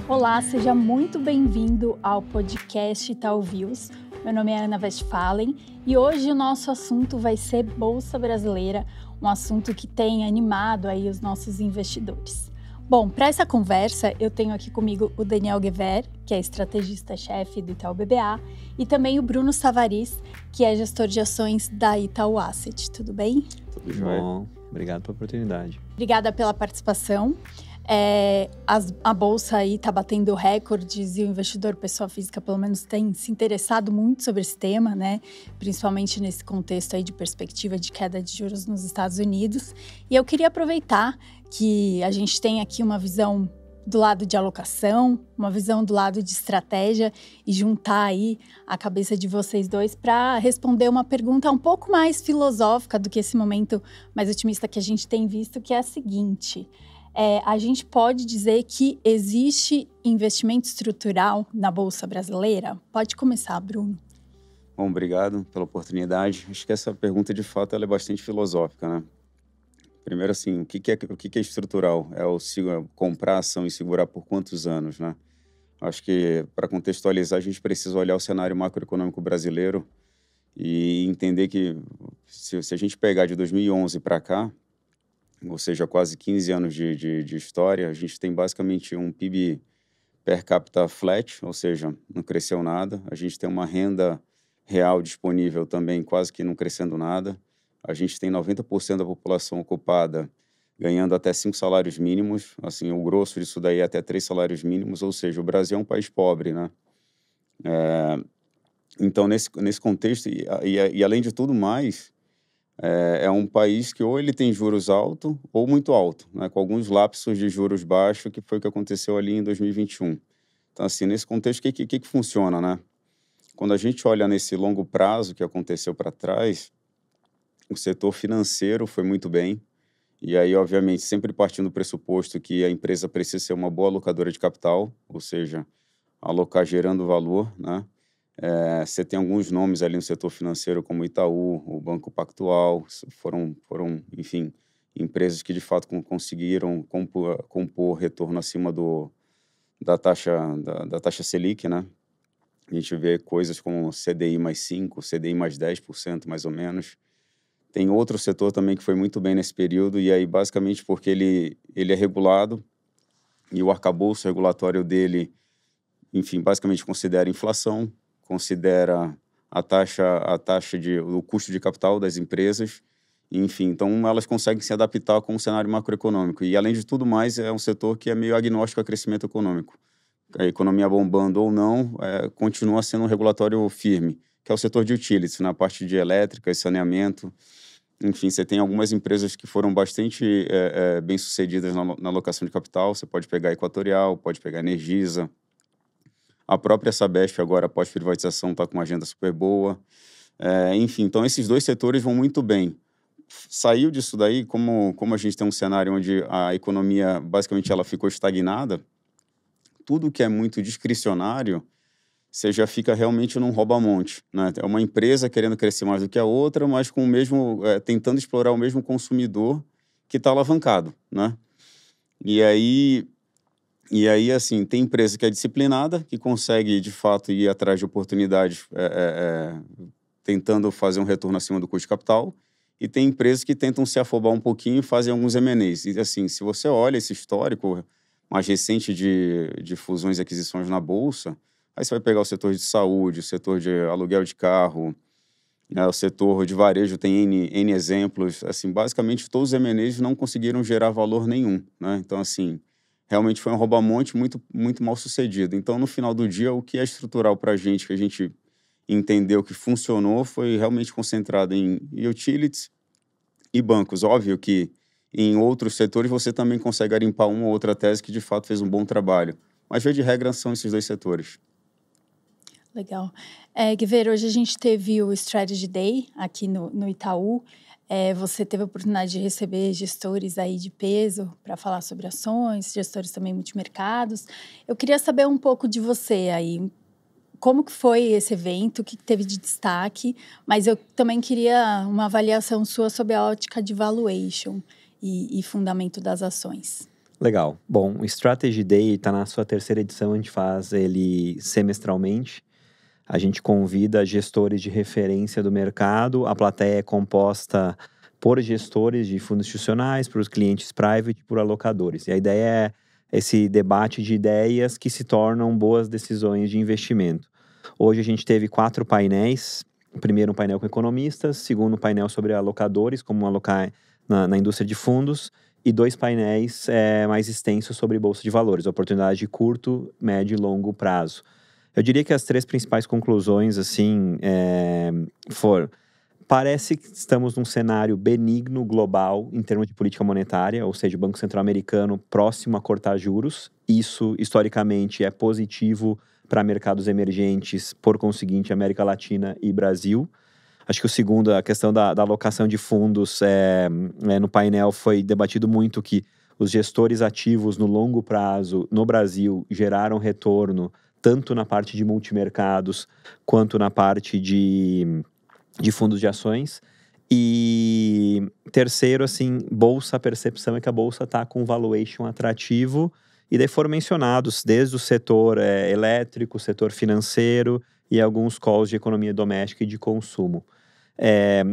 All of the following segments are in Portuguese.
Olá, seja muito bem-vindo ao podcast Itaú Views. Meu nome é Ana Westphalen e hoje o nosso assunto vai ser Bolsa Brasileira, um assunto que tem animado aí os nossos investidores. Bom, para essa conversa eu tenho aqui comigo o Daniel Gever, que é estrategista-chefe do Itaú BBA, e também o Bruno Savariz, que é gestor de ações da Itaú Asset. Tudo bem? Tudo bom. Obrigado pela oportunidade. Obrigada pela participação. A Bolsa aí está batendo recordes e o investidor pessoa física, pelo menos, tem se interessado muito sobre esse tema, né? Principalmente nesse contexto aí de perspectiva de queda de juros nos Estados Unidos. E eu queria aproveitar que a gente tem aqui uma visão do lado de alocação, uma visão do lado de estratégia e juntar aí a cabeça de vocês dois para responder uma pergunta um pouco mais filosófica do que esse momento mais otimista que a gente tem visto, que é a seguinte: a gente pode dizer que existe investimento estrutural na Bolsa Brasileira? Pode começar, Bruno. Bom, obrigado pela oportunidade. Acho que essa pergunta, de fato, ela é bastante filosófica, né? Primeiro, assim, o que é estrutural? É o comprar ação e segurar por quantos anos, né? Acho que, para contextualizar, a gente precisa olhar o cenário macroeconômico brasileiro e entender que, se a gente pegar de 2011 para cá, ou seja, quase 15 anos de história, a gente tem basicamente um PIB per capita flat, ou seja, não cresceu nada. A gente tem uma renda real disponível também quase que não crescendo nada. A gente tem 90% da população ocupada ganhando até 5 salários mínimos. Assim, o grosso disso daí é até 3 salários mínimos, ou seja, o Brasil é um país pobre, né? Então, nesse contexto, e além de tudo mais, é um país que ou ele tem juros altos ou muito alto, né? Com alguns lapsos de juros baixos, que foi o que aconteceu ali em 2021. Então, assim, nesse contexto, o que funciona, né? Quando a gente olha nesse longo prazo que aconteceu para trás, o setor financeiro foi muito bem. E aí, obviamente, sempre partindo do pressuposto que a empresa precisa ser uma boa alocadora de capital, ou seja, alocar gerando valor, né? Você tem alguns nomes ali no setor financeiro, como o Itaú, o Banco Pactual, foram, enfim, empresas que de fato conseguiram compor retorno acima da taxa Selic, né? A gente vê coisas como CDI mais 5, CDI mais 10%, mais ou menos. Tem outro setor também que foi muito bem nesse período, e aí basicamente porque ele é regulado e o arcabouço regulatório dele, enfim, basicamente considera inflação, considera o custo de capital das empresas, enfim, então elas conseguem se adaptar com o cenário macroeconômico. E, além de tudo mais, é um setor que é meio agnóstico a crescimento econômico. A economia bombando ou não, continua sendo um regulatório firme, que é o setor de utilities, na parte de elétrica e saneamento. Enfim, você tem algumas empresas que foram bastante bem-sucedidas na alocação de capital. Você pode pegar a Equatorial, pode pegar a Energisa. A própria Sabesp, agora, após privatização, está com uma agenda super boa. Enfim, então esses dois setores vão muito bem. Saiu disso daí, como a gente tem um cenário onde a economia, basicamente, ela ficou estagnada, tudo que é muito discricionário, você já fica realmente num rouba-monte, né? É uma empresa querendo crescer mais do que a outra, mas com o mesmo, tentando explorar o mesmo consumidor que está alavancado, né? E aí, assim, tem empresa que é disciplinada, que consegue, de fato, ir atrás de oportunidades, tentando fazer um retorno acima do custo de capital, e tem empresas que tentam se afobar um pouquinho e fazem alguns M&As. E, assim, se você olha esse histórico mais recente de fusões e aquisições na Bolsa, aí você vai pegar o setor de saúde, o setor de aluguel de carro, o setor de varejo tem N exemplos. Assim, basicamente, todos os M&As não conseguiram gerar valor nenhum, né? Então, assim, realmente foi um rouba-monte muito, muito mal sucedido. Então, no final do dia, o que é estrutural para a gente, que a gente entendeu que funcionou, foi realmente concentrado em utilities e bancos. Óbvio que em outros setores você também consegue garimpar uma ou outra tese que de fato fez um bom trabalho. Mas, via de regra, são esses dois setores. Legal. Guiver, hoje a gente teve o Strategy Day aqui no Itaú. Você teve a oportunidade de receber gestores aí de peso para falar sobre ações, gestores também multimercados. Eu queria saber um pouco de você aí. Como que foi esse evento, o que teve de destaque, mas eu também queria uma avaliação sua sobre a ótica de valuation e fundamento das ações. Legal. Bom, o Strategy Day está na sua terceira edição, a gente faz ele semestralmente. A gente convida gestores de referência do mercado, a plateia é composta por gestores de fundos institucionais, por os clientes private, por alocadores. E a ideia é esse debate de ideias que se tornam boas decisões de investimento. Hoje a gente teve 4 painéis. Primeiro um painel com economistas, segundo um painel sobre alocadores, como alocar na indústria de fundos, e 2 painéis mais extensos sobre bolsa de valores, oportunidades de curto, médio e longo prazo. Eu diria que as 3 principais conclusões, assim, foram: parece que estamos num cenário benigno global em termos de política monetária, ou seja, o Banco Central americano próximo a cortar juros. Isso, historicamente, é positivo para mercados emergentes, por conseguinte, América Latina e Brasil. Acho que o segundo, a questão da alocação de fundos, no painel foi debatido muito que os gestores ativos no longo prazo no Brasil geraram retorno tanto na parte de multimercados quanto na parte de fundos de ações. E terceiro, assim, bolsa, a percepção é que a bolsa está com valuation atrativo, e daí foram mencionados desde o setor elétrico, setor financeiro e alguns calls de economia doméstica e de consumo.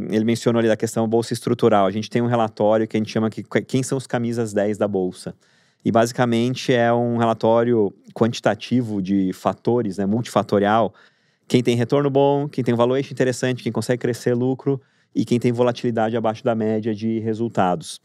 Ele mencionou ali da questão bolsa estrutural. A gente tem um relatório que a gente chama que quem são os camisas 10 da bolsa. E basicamente é um relatório quantitativo de fatores, né, multifatorial. Quem tem retorno bom, quem tem um valuation interessante, quem consegue crescer lucro e quem tem volatilidade abaixo da média de resultados.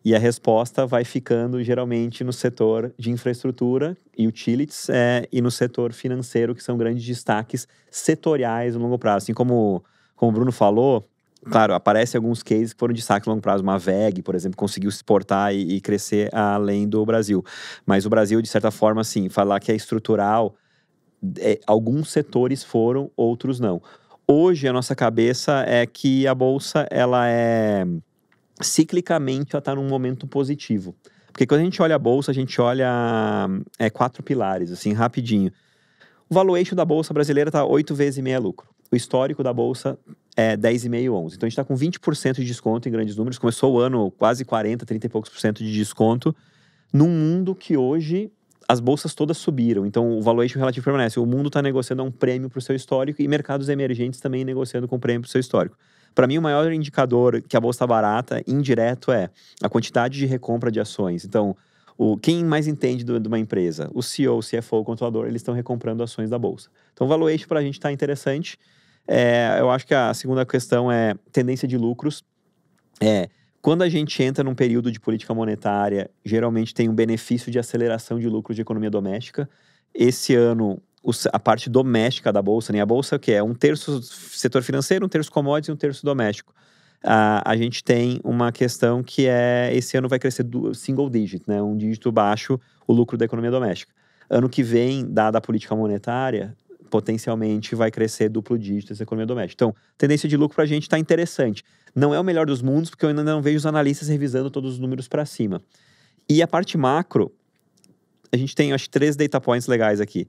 E a resposta vai ficando geralmente no setor de infraestrutura e utilities e no setor financeiro, que são grandes destaques setoriais no longo prazo. Assim como o Bruno falou, claro, aparecem alguns cases que foram destaques no longo prazo. Uma VEG, por exemplo, conseguiu se exportar e crescer além do Brasil. Mas o Brasil, de certa forma, assim, falar que é estrutural, alguns setores foram, outros não. Hoje, a nossa cabeça é que a Bolsa, ela ciclicamente, ela está num momento positivo. Porque quando a gente olha a Bolsa, a gente olha 4 pilares, assim, rapidinho. O valuation da Bolsa brasileira está 8 vezes e meia lucro. O histórico da Bolsa é 10,5, 11. Então, a gente está com 20% de desconto em grandes números. Começou o ano quase 40, 30 e poucos por cento de desconto, num mundo que hoje as bolsas todas subiram. Então, o valuation relativo permanece. O mundo está negociando a um prêmio para o seu histórico e mercados emergentes também negociando com prêmio para o seu histórico. Para mim, o maior indicador que a bolsa está barata, indireto, é a quantidade de recompra de ações. Então, quem mais entende de uma empresa? O CEO, o CFO, o controlador, eles estão recomprando ações da bolsa. Então, o valuation para a gente está interessante. Eu acho que a segunda questão é tendência de lucros. Quando a gente entra num período de política monetária, geralmente tem um benefício de aceleração de lucros de economia doméstica. Esse ano, a parte doméstica da bolsa, né? A bolsa o que é? 1/3 setor financeiro, 1/3 commodities e 1/3 doméstico. A gente tem uma questão que esse ano vai crescer single digit, né? Um dígito baixo, o lucro da economia doméstica. Ano que vem, dada a política monetária, potencialmente vai crescer duplo dígito essa economia doméstica. Então, tendência de lucro para a gente está interessante. Não é o melhor dos mundos, porque eu ainda não vejo os analistas revisando todos os números para cima. E a parte macro, a gente tem, acho, 3 data points legais aqui.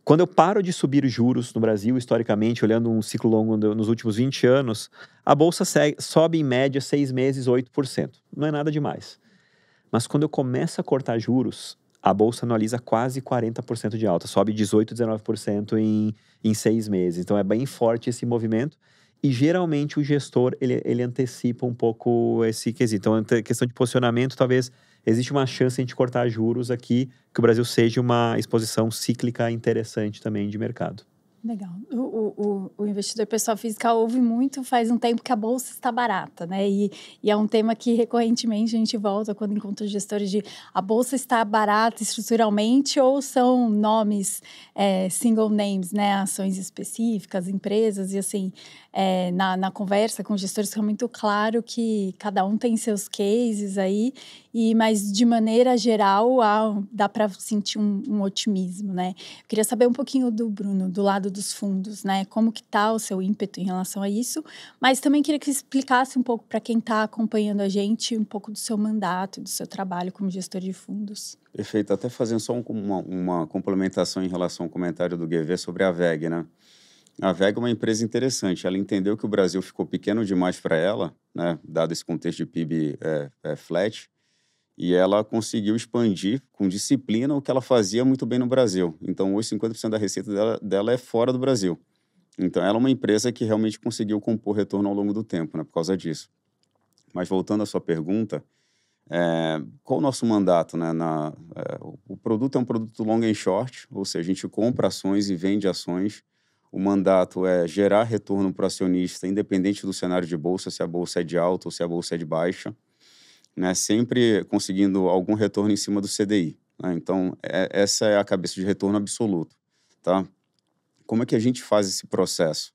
Quando eu paro de subir os juros no Brasil, historicamente, olhando um ciclo longo nos últimos 20 anos, a bolsa sobe em média 6 meses, 8%. Não é nada demais. Mas quando eu começo a cortar juros, a bolsa anualiza quase 40% de alta, sobe 18, 19% em 6 meses. Então é bem forte esse movimento. E geralmente o gestor, ele antecipa um pouco esse quesito. Então, questão de posicionamento, talvez existe uma chance de a gente cortar juros aqui, que o Brasil seja uma exposição cíclica interessante também de mercado. Legal. O investidor pessoa física ouve muito, faz um tempo que a bolsa está barata, né? E é um tema que recorrentemente a gente volta quando encontra gestores de a bolsa está barata estruturalmente ou são nomes, single names, né? Ações específicas, empresas e assim, na conversa com gestores fica muito claro que cada um tem seus cases aí, mas de maneira geral dá para sentir um otimismo, né? Eu queria saber um pouquinho do Bruno, do lado dos fundos, né? Como que tá o seu ímpeto em relação a isso? Mas também queria que explicasse um pouco para quem está acompanhando a gente, um pouco do seu mandato, do seu trabalho como gestor de fundos. Perfeito. Até fazendo só uma complementação em relação ao comentário do GV sobre a VEG, né? A VEG é uma empresa interessante. Ela entendeu que o Brasil ficou pequeno demais para ela, né? Dado esse contexto de PIB flat. E ela conseguiu expandir com disciplina o que ela fazia muito bem no Brasil. Então, hoje, 50% da receita dela é fora do Brasil. Então, ela é uma empresa que realmente conseguiu compor retorno ao longo do tempo, né, por causa disso. Mas, voltando à sua pergunta, qual o nosso mandato? Né? O produto é um produto long and short, ou seja, a gente compra ações e vende ações. O mandato é gerar retorno para o acionista, independente do cenário de bolsa, se a bolsa é de alta ou se a bolsa é de baixa, né? Sempre conseguindo algum retorno em cima do CDI. Né? Então, essa é a cabeça de retorno absoluto. Tá? Como é que a gente faz esse processo?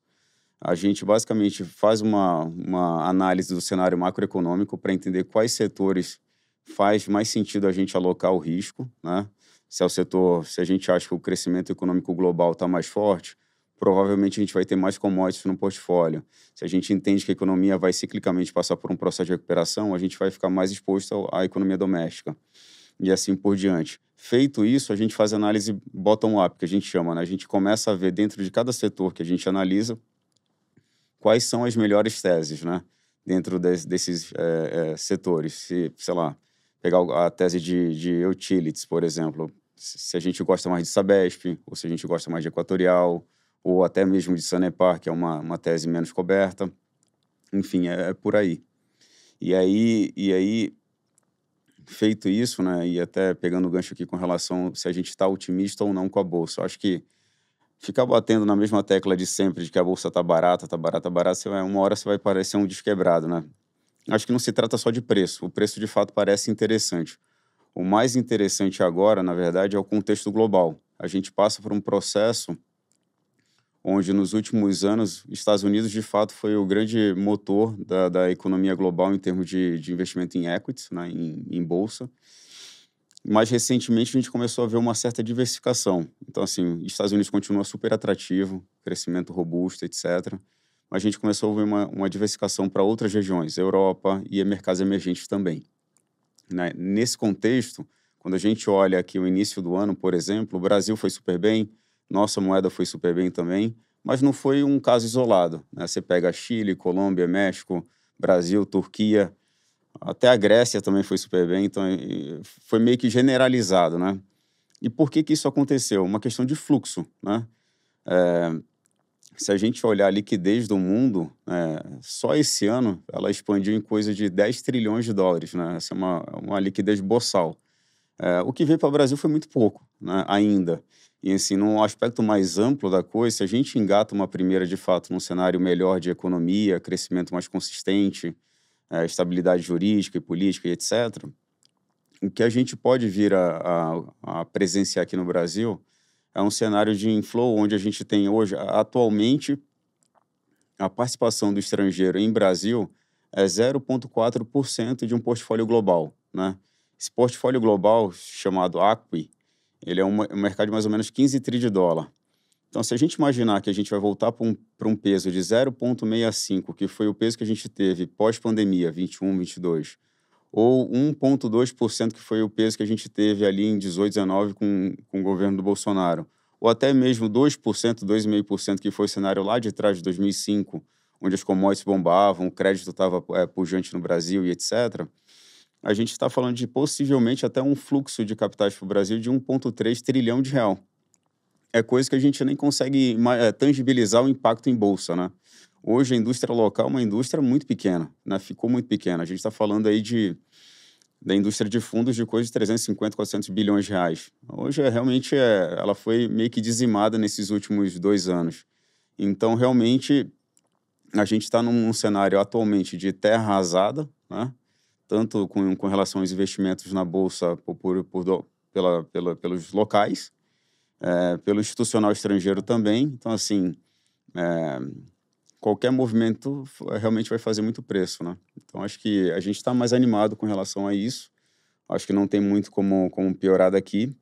A gente basicamente faz uma análise do cenário macroeconômico para entender quais setores faz mais sentido a gente alocar o risco, né? Se a gente acha que o crescimento econômico global está mais forte, provavelmente a gente vai ter mais commodities no portfólio. Se a gente entende que a economia vai ciclicamente passar por um processo de recuperação, a gente vai ficar mais exposto à economia doméstica. E assim por diante. Feito isso, a gente faz análise bottom-up, que a gente chama, né? A gente começa a ver dentro de cada setor que a gente analisa quais são as melhores teses, né? Dentro desses setores. Sei lá, pegar a tese de utilities, por exemplo. Se a gente gosta mais de Sabesp, ou se a gente gosta mais de Equatorial, ou até mesmo de Sanepar, que é uma tese menos coberta. Enfim, é por aí. E aí, feito isso, né, e até pegando o gancho aqui com relação se a gente está otimista ou não com a Bolsa, eu acho que ficar batendo na mesma tecla de sempre, de que a Bolsa está barata, uma hora você vai parecer um desquebrado, né? Acho que não se trata só de preço. O preço, de fato, parece interessante. O mais interessante agora, na verdade, é o contexto global. A gente passa por um processo onde, nos últimos anos, Estados Unidos, de fato, foi o grande motor da economia global em termos de investimento em equities, né, em bolsa. Mais recentemente, a gente começou a ver uma certa diversificação. Então, assim, Estados Unidos continua super atrativo, crescimento robusto, etc. Mas a gente começou a ver uma diversificação para outras regiões, Europa e mercados emergentes também. Né? Nesse contexto, quando a gente olha aqui o início do ano, por exemplo, o Brasil foi super bem, nossa moeda foi super bem também, mas não foi um caso isolado. Né? Você pega Chile, Colômbia, México, Brasil, Turquia, até a Grécia também foi super bem, então foi meio que generalizado, né? E por que isso aconteceu? Uma questão de fluxo, né? Se a gente olhar a liquidez do mundo, só esse ano ela expandiu em coisa de 10 trilhões de dólares, né? Essa é uma liquidez boçal. O que veio para o Brasil foi muito pouco, né? Ainda. E assim, num aspecto mais amplo da coisa, se a gente engata uma primeira, de fato, num cenário melhor de economia, crescimento mais consistente, estabilidade jurídica e política e etc., o que a gente pode vir a presenciar aqui no Brasil é um cenário de inflow onde a gente tem hoje, atualmente, a participação do estrangeiro em Brasil é 0,4% de um portfólio global, né? Esse portfólio global, chamado ACWI, ele é um mercado de mais ou menos 15 trilhões de dólar. Então, se a gente imaginar que a gente vai voltar para um peso de 0,65, que foi o peso que a gente teve pós-pandemia, 21, 22, ou 1,2%, que foi o peso que a gente teve ali em 18, 19 com o governo do Bolsonaro, ou até mesmo 2%, 2,5%, que foi o cenário lá de trás de 2005, onde as commodities bombavam, o crédito estava pujante no Brasil e etc., a gente está falando de possivelmente até um fluxo de capitais para o Brasil de 1,3 trilhão de real. É coisa que a gente nem consegue tangibilizar o impacto em bolsa, né? Hoje, a indústria local é uma indústria muito pequena, né? Ficou muito pequena. A gente está falando aí da indústria de fundos de coisa de 350, 400 bilhões de reais. Hoje, realmente, ela foi meio que dizimada nesses últimos 2 anos. Então, realmente, a gente está num cenário atualmente de terra arrasada, né? Tanto com relação aos investimentos na bolsa pelos locais, pelo institucional estrangeiro também. Então, assim, qualquer movimento realmente vai fazer muito preço, né? Então, acho que a gente está mais animado com relação a isso. Acho que não tem muito como piorar daqui.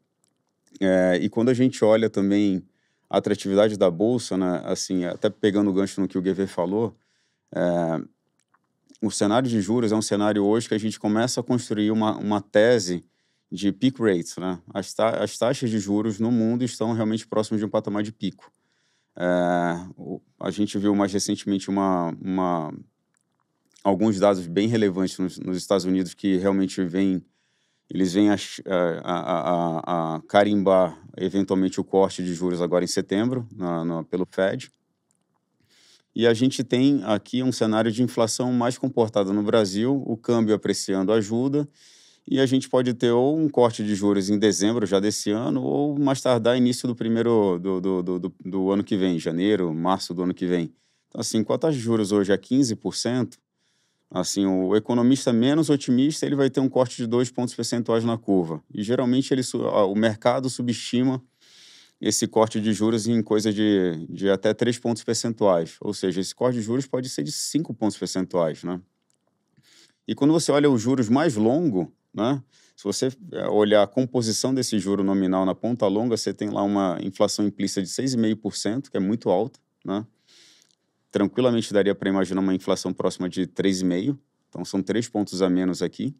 E quando a gente olha também a atratividade da Bolsa, né? Assim, até pegando o gancho no que o GV falou, o cenário de juros é um cenário hoje que a gente começa a construir uma tese de peak rates, né? As taxas de juros no mundo estão realmente próximas de um patamar de pico. A gente viu mais recentemente alguns dados bem relevantes nos Estados Unidos que realmente vêm Eles vêm a carimbar, eventualmente, o corte de juros agora em setembro, pelo Fed. E a gente tem aqui um cenário de inflação mais comportada no Brasil, o câmbio apreciando ajuda, e a gente pode ter ou um corte de juros em dezembro já desse ano, ou mais tardar início do ano que vem, janeiro, março do ano que vem. Então, assim, com a taxa de juros hoje é 15%, assim, o economista menos otimista, ele vai ter um corte de 2 pontos percentuais na curva. E, geralmente, o mercado subestima esse corte de juros em coisa de até 3 pontos percentuais. Ou seja, esse corte de juros pode ser de 5 pontos percentuais, né? E quando você olha os juros mais longo, né? Se você olhar a composição desse juro nominal na ponta longa, você tem lá uma inflação implícita de 6,5%, que é muito alta, né? Tranquilamente daria para imaginar uma inflação próxima de 3,5%, então são 3 pontos a menos aqui.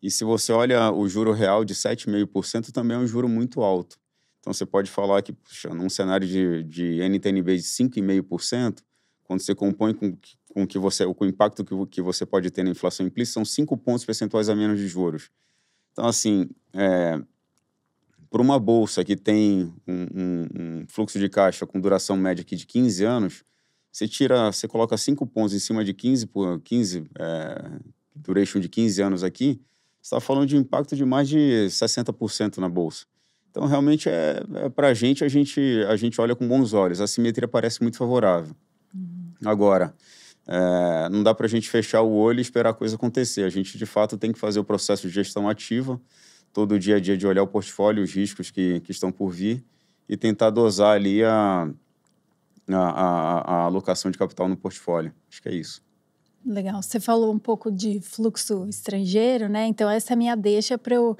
E se você olha o juro real de 7,5%, também é um juro muito alto. Então você pode falar que, puxa, num cenário de NTNB de 5,5%, quando você compõe com o impacto que você pode ter na inflação implícita, são 5 pontos percentuais a menos de juros. Então, assim, para uma bolsa que tem um fluxo de caixa com duração média aqui de 15 anos, você coloca 5 pontos em cima de 15, duration de 15 anos aqui, você está falando de impacto de mais de 60% na bolsa. Então, realmente, para a gente olha com bons olhos. A simetria parece muito favorável. Agora, não dá para a gente fechar o olho e esperar a coisa acontecer. A gente, de fato, tem que fazer o processo de gestão ativa, todo o dia a dia de olhar o portfólio, os riscos que estão por vir e tentar dosar ali a alocação de capital no portfólio. Acho que é isso. Legal. Você falou um pouco de fluxo estrangeiro, né? Então, essa é a minha deixa para eu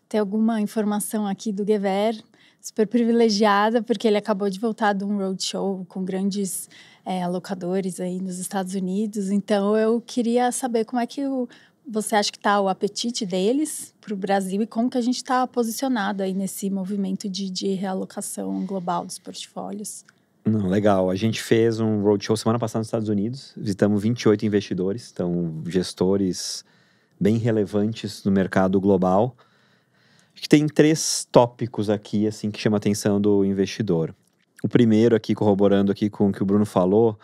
ter alguma informação aqui do Gever, super privilegiada, porque ele acabou de voltar de um roadshow com grandes alocadores aí nos Estados Unidos. Então, eu queria saber como é que você acha que está o apetite deles para o Brasil e como que a gente está posicionado aí nesse movimento de realocação global dos portfólios. Não, legal. A gente fez um roadshow semana passada nos Estados Unidos. Visitamos 28 investidores, então gestores bem relevantes no mercado global. Acho que tem 3 tópicos aqui assim que chamam a atenção do investidor. O primeiro aqui, corroborando aqui com o que o Bruno falou,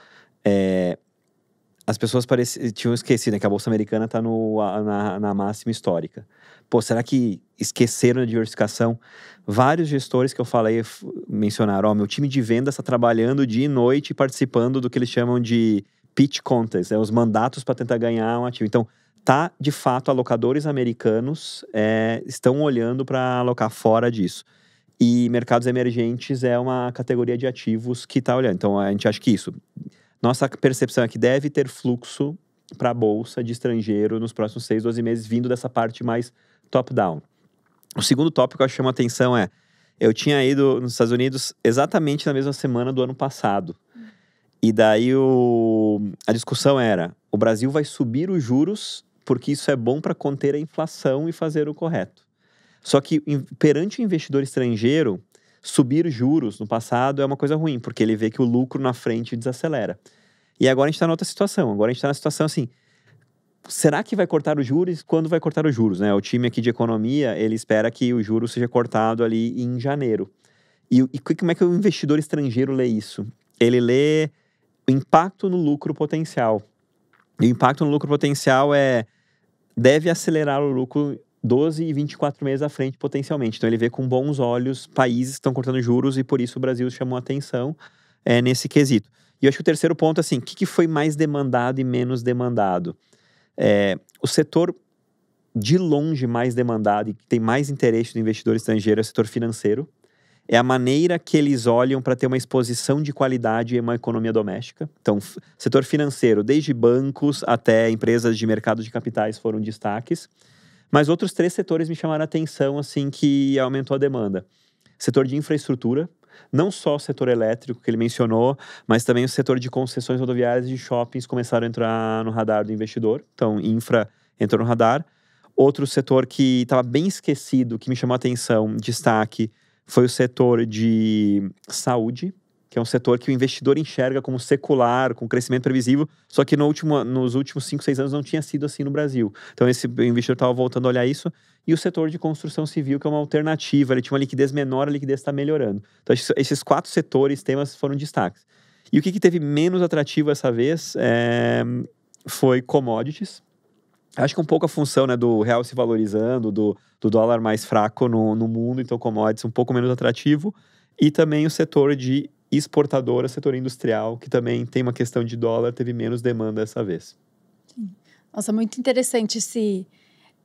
as pessoas tinham esquecido, né, que a Bolsa Americana está na máxima histórica. Pô, será que esqueceram a diversificação? Vários gestores que eu falei mencionaram, meu time de vendas está trabalhando dia e noite participando do que eles chamam de pitch contest, os mandatos para tentar ganhar um ativo. Então, de fato, alocadores americanos estão olhando para alocar fora disso. E mercados emergentes é uma categoria de ativos que está olhando. Então, a gente acha que isso... Nossa percepção é que deve ter fluxo para a Bolsa de estrangeiro nos próximos 6, 12 meses, vindo dessa parte mais top-down. O segundo tópico que eu chamo a atenção eu tinha ido nos Estados Unidos exatamente na mesma semana do ano passado. E daí a discussão era, o Brasil vai subir os juros porque isso é bom para conter a inflação e fazer o correto. Só que perante o investidor estrangeiro, subir juros no passado é uma coisa ruim, porque ele vê que o lucro na frente desacelera. E agora a gente está em outra situação. Agora a gente está na situação assim, será que vai cortar os juros? Quando vai cortar os juros, né? O time aqui de economia, ele espera que o juro seja cortado ali em janeiro. E como é que o investidor estrangeiro lê isso? Ele lê o impacto no lucro potencial. E o impacto no lucro potencial deve acelerar o lucro 12 e 24 meses à frente, potencialmente. Então, ele vê com bons olhos países que estão cortando juros e, por isso, o Brasil chamou a atenção nesse quesito. E eu acho que o terceiro ponto, assim, o que foi mais demandado e menos demandado? O setor, de longe, mais demandado e que tem mais interesse do investidor estrangeiro é o setor financeiro. É a maneira que eles olham para ter uma exposição de qualidade em uma economia doméstica. Então, setor financeiro, desde bancos até empresas de mercado de capitais foram destaques. Mas outros 3 setores me chamaram a atenção, assim, que aumentou a demanda. Setor de infraestrutura, não só o setor elétrico que ele mencionou, mas também o setor de concessões rodoviárias e de shoppings começaram a entrar no radar do investidor. Então, infra entrou no radar. Outro setor que estava bem esquecido, que me chamou a atenção, destaque, foi o setor de saúde, que que é um setor que o investidor enxerga como secular, com crescimento previsível, só que nos últimos 5, 6 anos não tinha sido assim no Brasil. Então esse investidor estava voltando a olhar isso, e o setor de construção civil, que é uma alternativa, ele tinha uma liquidez menor, a liquidez está melhorando. Então esses 4 setores, temas foram destaques. E o que teve menos atrativo essa vez foi commodities. Acho que um pouco a função, né, do real se valorizando, do dólar mais fraco no mundo, então commodities um pouco menos atrativo. E também o setor de exportadora, setor industrial, que também tem uma questão de dólar, teve menos demanda dessa vez. Sim. Nossa, muito interessante esse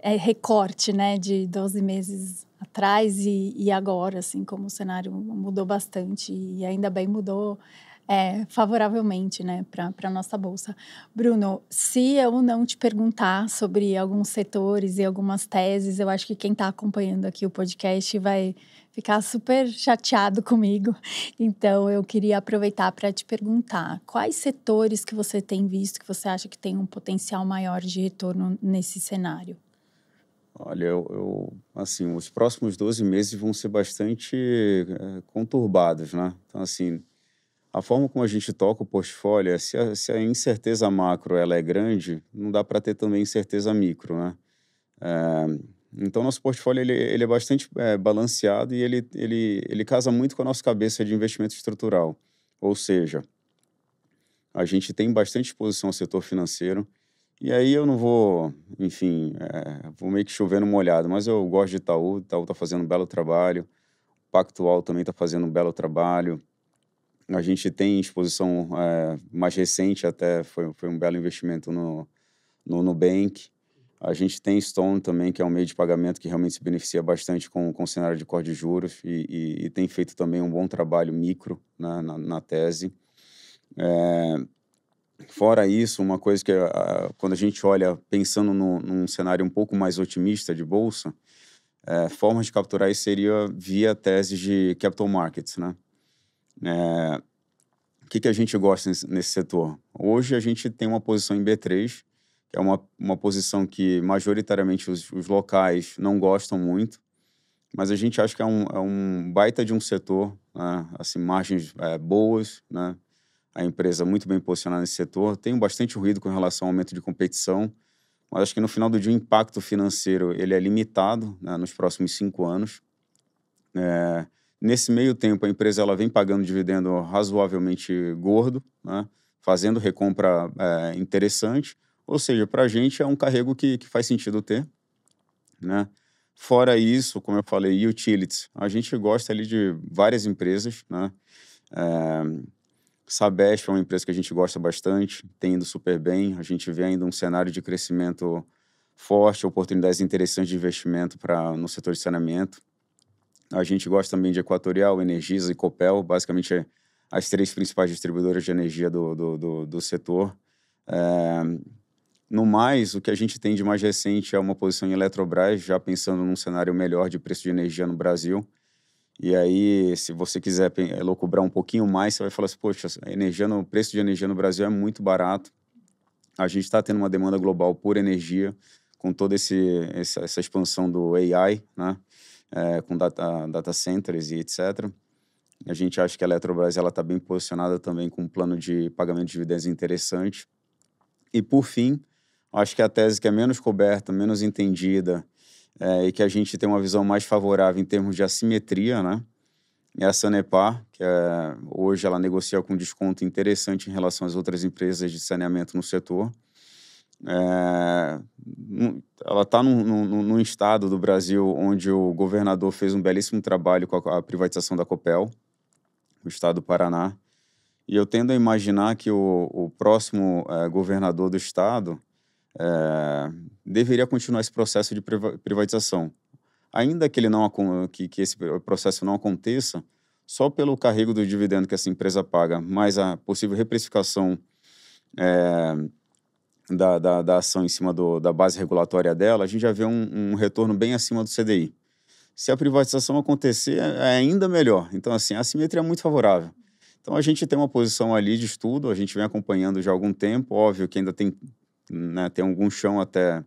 recorte, né, de 12 meses atrás e agora, assim, como o cenário mudou bastante e ainda bem mudou favoravelmente, né, para a nossa bolsa. Bruno, se eu não te perguntar sobre alguns setores e algumas teses, eu acho que quem está acompanhando aqui o podcast vai ficar super chateado comigo. Então, eu queria aproveitar para te perguntar quais setores que você tem visto que você acha que tem um potencial maior de retorno nesse cenário? Olha, assim, os próximos 12 meses vão ser bastante conturbados, né? Então, assim, a forma como a gente toca o portfólio, se a incerteza macro ela é grande, não dá para ter também incerteza micro, né? Então, nosso portfólio ele é bastante balanceado e ele casa muito com a nossa cabeça de investimento estrutural. Ou seja, a gente tem bastante exposição ao setor financeiro. E aí eu não vou, enfim, vou meio que chover no molhado, mas eu gosto de Itaú. Itaú está fazendo um belo trabalho. O Pactual também está fazendo um belo trabalho. A gente tem exposição mais recente, até foi um belo investimento no Nubank. A gente tem Stone também, que é um meio de pagamento que realmente se beneficia bastante com o cenário de corte de juros e tem feito também um bom trabalho micro, né, na tese. Fora isso, uma coisa que quando a gente olha pensando num cenário um pouco mais otimista de bolsa, formas de capturar isso seria via teses de capital markets, né? O que a gente gosta nesse setor? Hoje a gente tem uma posição em B3, que é uma posição que majoritariamente os locais não gostam muito, mas a gente acha que é um baita de um setor, né? Assim, margens boas, né? A empresa muito bem posicionada nesse setor. Tem bastante ruído com relação ao aumento de competição, mas acho que no final do dia o impacto financeiro ele é limitado, né, nos próximos 5 anos. Nesse meio tempo, a empresa ela vem pagando dividendo razoavelmente gordo, né, fazendo recompra interessante. Ou seja, para a gente é um carrego que faz sentido ter, né? Fora isso, como eu falei, utilities. A gente gosta ali de várias empresas, né? Sabesp é uma empresa que a gente gosta bastante, tem indo super bem. A gente vê ainda um cenário de crescimento forte, oportunidades interessantes de investimento no setor de saneamento. A gente gosta também de Equatorial, Energisa e Copel, basicamente as 3 principais distribuidoras de energia do setor. No mais, o que a gente tem de mais recente é uma posição em Eletrobras, já pensando num cenário melhor de preço de energia no Brasil. E aí, se você quiser lucubrar um pouquinho mais, você vai falar assim, poxa, o preço de energia no Brasil é muito barato. A gente está tendo uma demanda global por energia, com toda essa expansão do AI, né? Com data centers e etc. A gente acha que a Eletrobras está bem posicionada também com um plano de pagamento de dividendos interessante. E, por fim, acho que a tese que é menos coberta, menos entendida, e que a gente tem uma visão mais favorável em termos de assimetria, né? É a Sanepar, que hoje ela negocia com desconto interessante em relação às outras empresas de saneamento no setor. Ela está num estado do Brasil onde o governador fez um belíssimo trabalho com a privatização da Copel, o estado do Paraná. E eu tendo a imaginar que o próximo governador do estado deveria continuar esse processo de privatização. Ainda que esse processo não aconteça, só pelo carrego do dividendo que essa empresa paga, mais a possível reprecificação da ação em cima da base regulatória dela, a gente já vê um retorno bem acima do CDI. Se a privatização acontecer, é ainda melhor. Então, assim, a assimetria é muito favorável. Então, a gente tem uma posição ali de estudo, a gente vem acompanhando já há algum tempo, óbvio que ainda tem algum chão até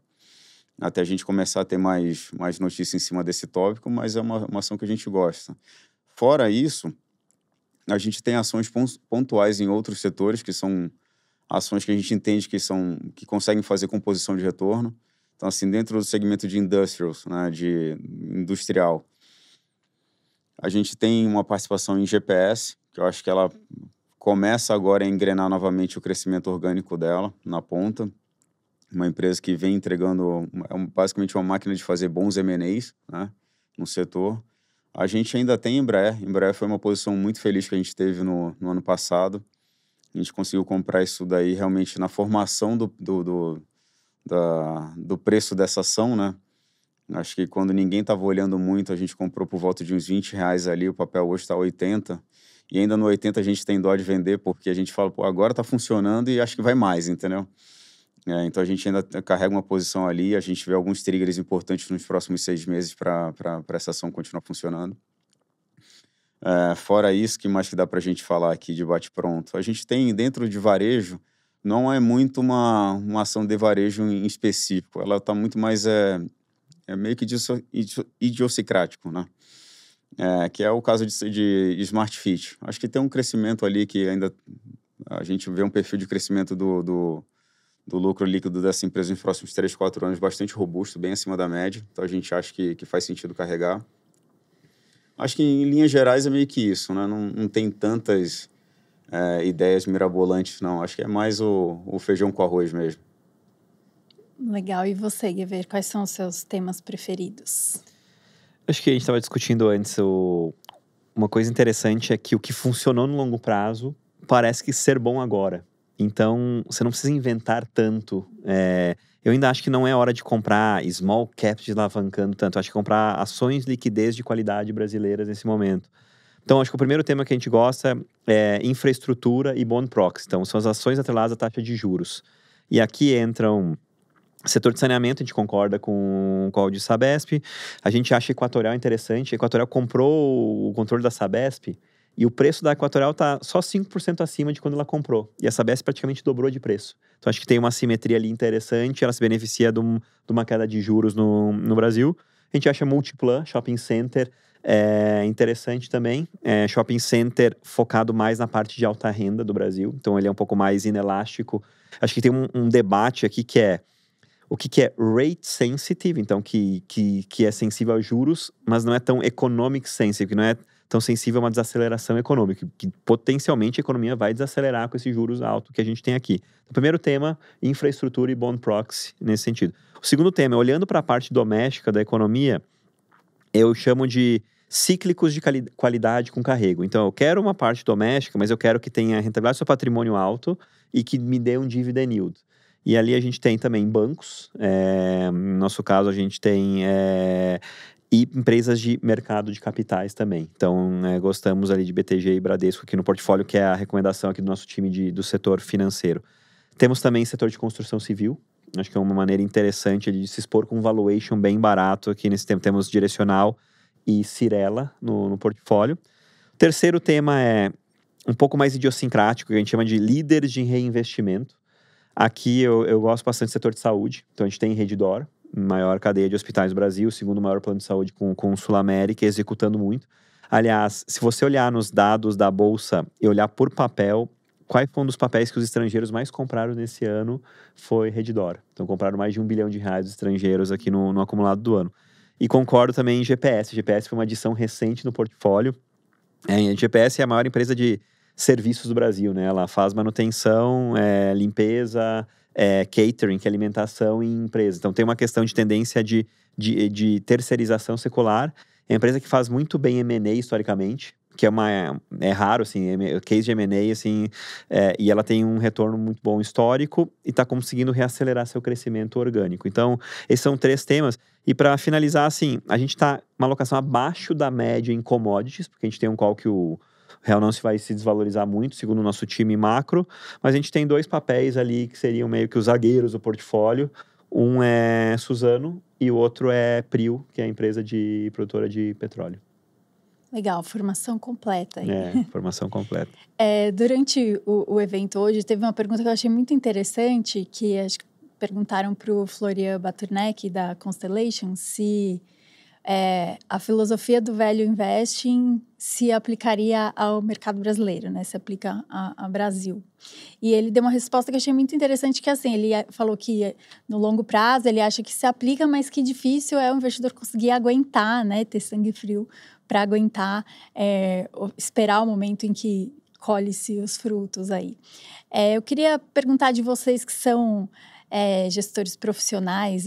a gente começar a ter mais notícias em cima desse tópico, mas é uma ação que a gente gosta. Fora isso, A gente tem ações pontuais em outros setores, que são ações que a gente entende que conseguem fazer composição de retorno. Então, assim, dentro do segmento de industrials, né, de industrial, a gente tem uma participação em GPS, que eu acho que ela começa agora a engrenar novamente o crescimento orgânico dela na ponta. Uma empresa que vem entregando basicamente uma máquina de fazer bons M&As, né, no setor. A gente ainda tem Embraer. Embraer foi uma posição muito feliz que a gente teve no ano passado. A gente conseguiu comprar isso daí realmente na formação do preço dessa ação, né? Acho que quando ninguém estava olhando muito, a gente comprou por volta de uns R$20 ali, o papel hoje está 80. E ainda no 80 a gente tem dó de vender, porque a gente fala, pô, agora está funcionando e acho que vai mais, entendeu? Então a gente ainda carrega uma posição ali, a gente vê alguns triggers importantes nos próximos 6 meses para essa ação continuar funcionando. Fora isso, que mais que dá para a gente falar aqui de bate-pronto? A gente tem dentro de varejo, não é muito uma ação de varejo em específico, ela está muito mais meio que idiosincrático, né? Que é o caso de Smart Fit. Acho que tem um crescimento ali que ainda a gente vê um perfil de crescimento do lucro líquido dessa empresa nos próximos 3, 4 anos bastante robusto, bem acima da média. Então, a gente acha que faz sentido carregar. Acho que, em linhas gerais, é meio que isso, né? Não tem tantas ideias mirabolantes, não. Acho que é mais o feijão com arroz mesmo. Legal. E você, Guever, quais são os seus temas preferidos? Acho que a gente estava discutindo antes, uma coisa interessante é que o que funcionou no longo prazo parece que ser bom agora. Então, você não precisa inventar tanto. Eu ainda acho que não é hora de comprar small caps alavancando tanto. Acho que comprar ações de liquidez de qualidade brasileiras nesse momento. Então, acho que o primeiro tema que a gente gosta é infraestrutura e bond proxy. Então, são as ações atreladas à taxa de juros. E aqui entram setor de saneamento, a gente concorda com o de Sabesp. A gente acha Equatorial interessante. A Equatorial comprou o controle da Sabesp e o preço da Equatorial está só 5% acima de quando ela comprou. E a Sabesp praticamente dobrou de preço. Então, acho que tem uma simetria ali interessante. Ela se beneficia de uma queda de juros no Brasil. A gente acha Multiplan, Shopping Center, interessante também. Shopping Center focado mais na parte de alta renda do Brasil. Então, ele é um pouco mais inelástico. Acho que tem um debate aqui que é o que é rate sensitive, então que é sensível aos juros, mas não é tão economic sensitive, que não é tão sensível a uma desaceleração econômica, que potencialmente a economia vai desacelerar com esses juros altos que a gente tem aqui. O primeiro tema, infraestrutura e bond proxy, nesse sentido. O segundo tema, olhando para a parte doméstica da economia, eu chamo de cíclicos de qualidade com carrego. Então, eu quero uma parte doméstica, mas eu quero que tenha rentabilidade do seu patrimônio alto e que me dê um dividend yield. E ali a gente tem também bancos, no nosso caso a gente tem e empresas de mercado de capitais também. Então, gostamos ali de BTG e Bradesco aqui no portfólio, que é a recomendação aqui do nosso time do setor financeiro. Temos também setor de construção civil, acho que é uma maneira interessante de se expor com um valuation bem barato aqui nesse tempo. Temos Direcional e Cyrela no portfólio. O terceiro tema é um pouco mais idiosincrático, que a gente chama de líderes de reinvestimento. Aqui eu gosto bastante do setor de saúde. Então, a gente tem Redditor, maior cadeia de hospitais do Brasil, o segundo maior plano de saúde com o Sul-América, executando muito. Aliás, se você olhar nos dados da Bolsa e olhar por papel, quais foram os papéis que os estrangeiros mais compraram nesse ano foi Redditor. Então, compraram mais de R$1 bilhão os estrangeiros aqui no acumulado do ano. E concordo também em GPS. GPS foi uma adição recente no portfólio. A GPS é a maior empresa de serviços do Brasil, né? Ela faz manutenção, limpeza, catering, que é alimentação em empresas. Então, tem uma questão de tendência de terceirização secular. É uma empresa que faz muito bem M&A historicamente, que é raro, assim, case de M&A, assim, e ela tem um retorno muito bom histórico e está conseguindo reacelerar seu crescimento orgânico. Então, esses são 3 temas. E para finalizar, assim, a gente está uma alocação abaixo da média em commodities, porque a gente tem um call que o real não vai se desvalorizar muito, segundo o nosso time macro, mas a gente tem 2 papéis ali que seriam meio que os zagueiros do portfólio. Um é Suzano e o outro é Prio, que é a empresa produtora de petróleo. Legal, formação completa aí. Formação completa. Durante o evento hoje, teve uma pergunta que eu achei muito interessante, que acho que perguntaram para o Florian Baturnek, da Constellation, se a filosofia do Value Investing se aplicaria ao mercado brasileiro, né? Se aplica ao Brasil. E ele deu uma resposta que eu achei muito interessante, que assim, ele falou que no longo prazo ele acha que se aplica, mas que difícil é o investidor conseguir aguentar, né? Ter sangue frio para aguentar, esperar o momento em que colhe-se os frutos aí. Eu queria perguntar de vocês que são gestores profissionais,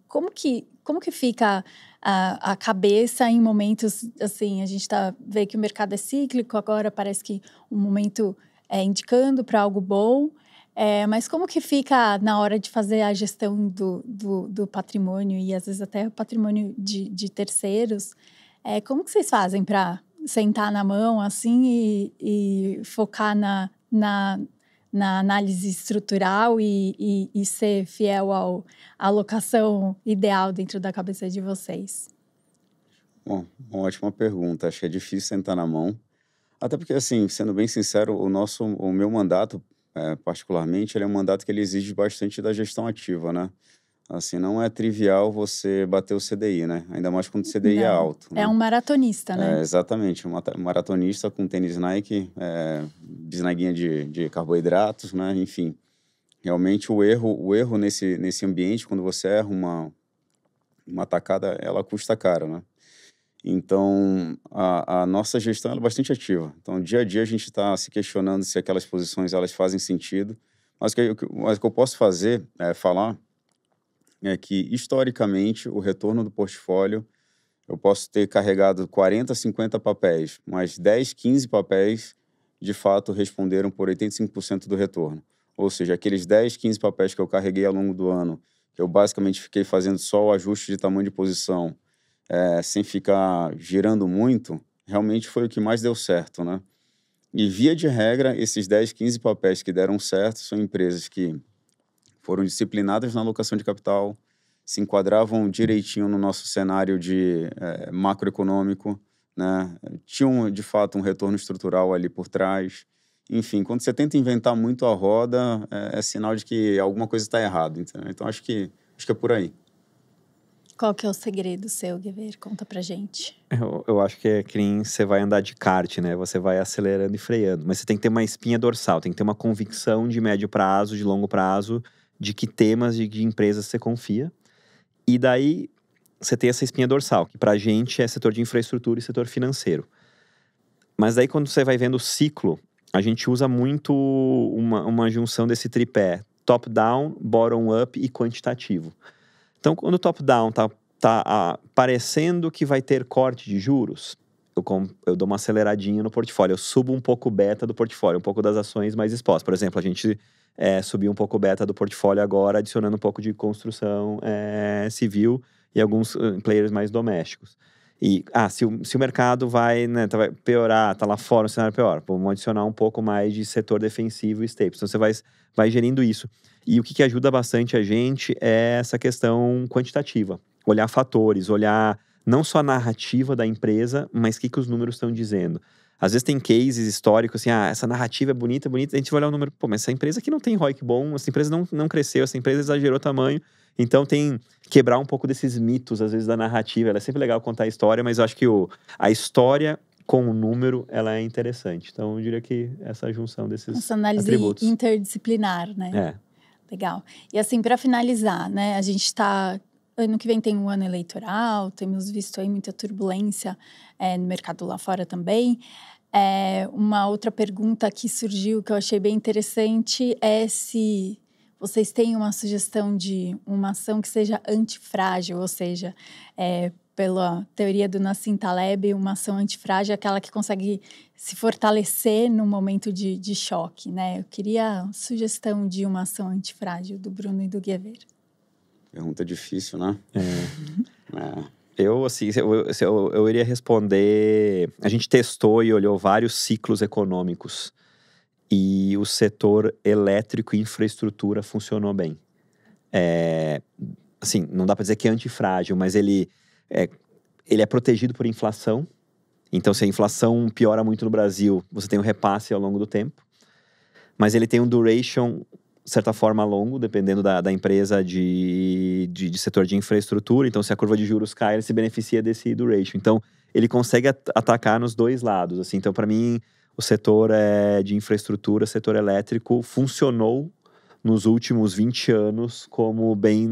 como que fica a cabeça em momentos, assim, a gente vê que o mercado é cíclico, agora parece que um momento indicando para algo bom, mas como que fica na hora de fazer a gestão do patrimônio e às vezes até o patrimônio de terceiros? Como que vocês fazem para sentar na mão assim e focar na análise estrutural e ser fiel à alocação ideal dentro da cabeça de vocês? Bom, uma ótima pergunta. Acho que é difícil sentar na mão. Até porque, assim, sendo bem sincero, o meu mandato, particularmente, ele é um mandato que ele exige bastante da gestão ativa, né? Assim, não é trivial você bater o CDI, né? Ainda mais quando o CDI é alto. É, né? Um maratonista, né? Exatamente, um maratonista com tênis Nike, bisnaguinha de carboidratos, né? Enfim, realmente o erro nesse ambiente, quando você erra uma tacada, ela custa caro, né? Então, a nossa gestão é bastante ativa. Então, dia a dia a gente está se questionando se aquelas posições elas fazem sentido. Mas o que eu posso fazer é falar que, historicamente, o retorno do portfólio, eu posso ter carregado 40, 50 papéis, mas 10, 15 papéis, de fato, responderam por 85% do retorno. Ou seja, aqueles 10, 15 papéis que eu carreguei ao longo do ano, que eu basicamente fiquei fazendo só o ajuste de tamanho de posição, sem ficar girando muito, realmente foi o que mais deu certo, né? E, via de regra, esses 10, 15 papéis que deram certo são empresas que foram disciplinadas na alocação de capital, se enquadravam direitinho no nosso cenário de macroeconômico, né? Tinham, de fato, um retorno estrutural ali por trás. Enfim, quando você tenta inventar muito a roda, é sinal de que alguma coisa está errada, entendeu? Então, acho que é por aí. Qual que é o segredo seu, Guevara? Conta pra gente. Eu acho que é que nem você vai andar de kart, né? Você vai acelerando e freando. Mas você tem que ter uma espinha dorsal, tem que ter uma convicção de médio prazo, de longo prazo, de que temas de empresas você confia. E daí, você tem essa espinha dorsal, que pra gente é setor de infraestrutura e setor financeiro. Mas daí, quando você vai vendo o ciclo, a gente usa muito uma junção desse tripé. Top-down, bottom-up e quantitativo. Então, quando o top-down tá parecendo que vai ter corte de juros, eu dou uma aceleradinha no portfólio. Eu subo um pouco o beta do portfólio, um pouco das ações mais expostas. Por exemplo, a gente subiu um pouco o beta do portfólio agora, adicionando um pouco de construção civil e alguns players mais domésticos. E, se o mercado vai piorar, tá lá fora, um cenário pior, vamos adicionar um pouco mais de setor defensivo e staples. Então, você vai gerindo isso. E o que ajuda bastante a gente é essa questão quantitativa. Olhar fatores, olhar não só a narrativa da empresa, mas o que os números estão dizendo. Às vezes tem cases históricos, assim, essa narrativa é bonita, a gente vai olhar o número, mas essa empresa aqui não tem ROIC bom, essa empresa não cresceu, essa empresa exagerou o tamanho. Então, tem quebrar um pouco desses mitos, às vezes, da narrativa. Ela é sempre legal contar a história, mas eu acho que a história com o número, ela é interessante. Então, eu diria que essa junção desses essa análise atributos. Interdisciplinar, né? Legal. E assim, para finalizar, né? A gente ano que vem tem um ano eleitoral, temos visto aí muita turbulência no mercado lá fora também. Uma outra pergunta que surgiu, que eu achei bem interessante, é se vocês têm uma sugestão de uma ação que seja antifrágil, ou seja, pela teoria do Nassim Taleb, uma ação antifrágil é aquela que consegue se fortalecer no momento de choque, né? Eu queria a sugestão de uma ação antifrágil do Bruno e do Guevara. Pergunta difícil, né? Eu iria responder... A gente testou e olhou vários ciclos econômicos e o setor elétrico e infraestrutura funcionou bem. Assim, não dá para dizer que é antifrágil, mas ele é protegido por inflação. Então, se a inflação piora muito no Brasil, você tem um repasse ao longo do tempo. Mas ele tem um duration de certa forma, longo, dependendo da empresa de setor de infraestrutura. Então, se a curva de juros cai, ele se beneficia desse duration. Então, ele consegue atacar nos dois lados. Assim. Então, para mim, o setor de infraestrutura, setor elétrico, funcionou nos últimos 20 anos como bem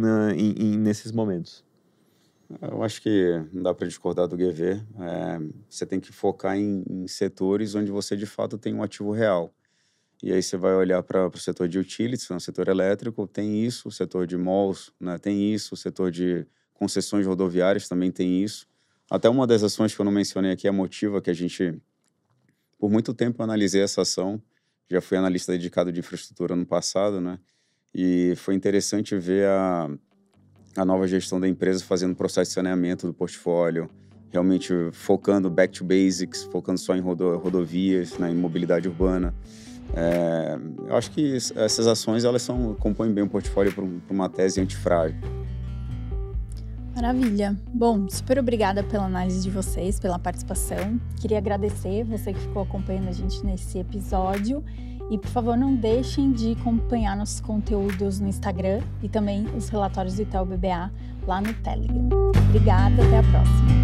nesses momentos. Eu acho que não dá para discordar do GV. Você tem que focar em setores onde você, de fato, tem um ativo real. E aí você vai olhar para o setor de utilities, no setor elétrico, tem isso. O setor de malls, né, tem isso. O setor de concessões rodoviárias também tem isso. Até uma das ações que eu não mencionei aqui é a Motiva, que a gente, por muito tempo, eu analisei essa ação. Já fui analista dedicado de infraestrutura no passado, né? E foi interessante ver a nova gestão da empresa fazendo processo de saneamento do portfólio, realmente focando back to basics, focando só em rodovias, né, em mobilidade urbana. Eu acho que essas ações elas compõem bem o portfólio para uma tese antifrágil. Maravilha. Bom, super obrigada pela análise de vocês, pela participação. Queria agradecer você que ficou acompanhando a gente nesse episódio. E, por favor, não deixem de acompanhar nossos conteúdos no Instagram e também os relatórios do Itaú BBA lá no Telegram. Obrigada, até a próxima.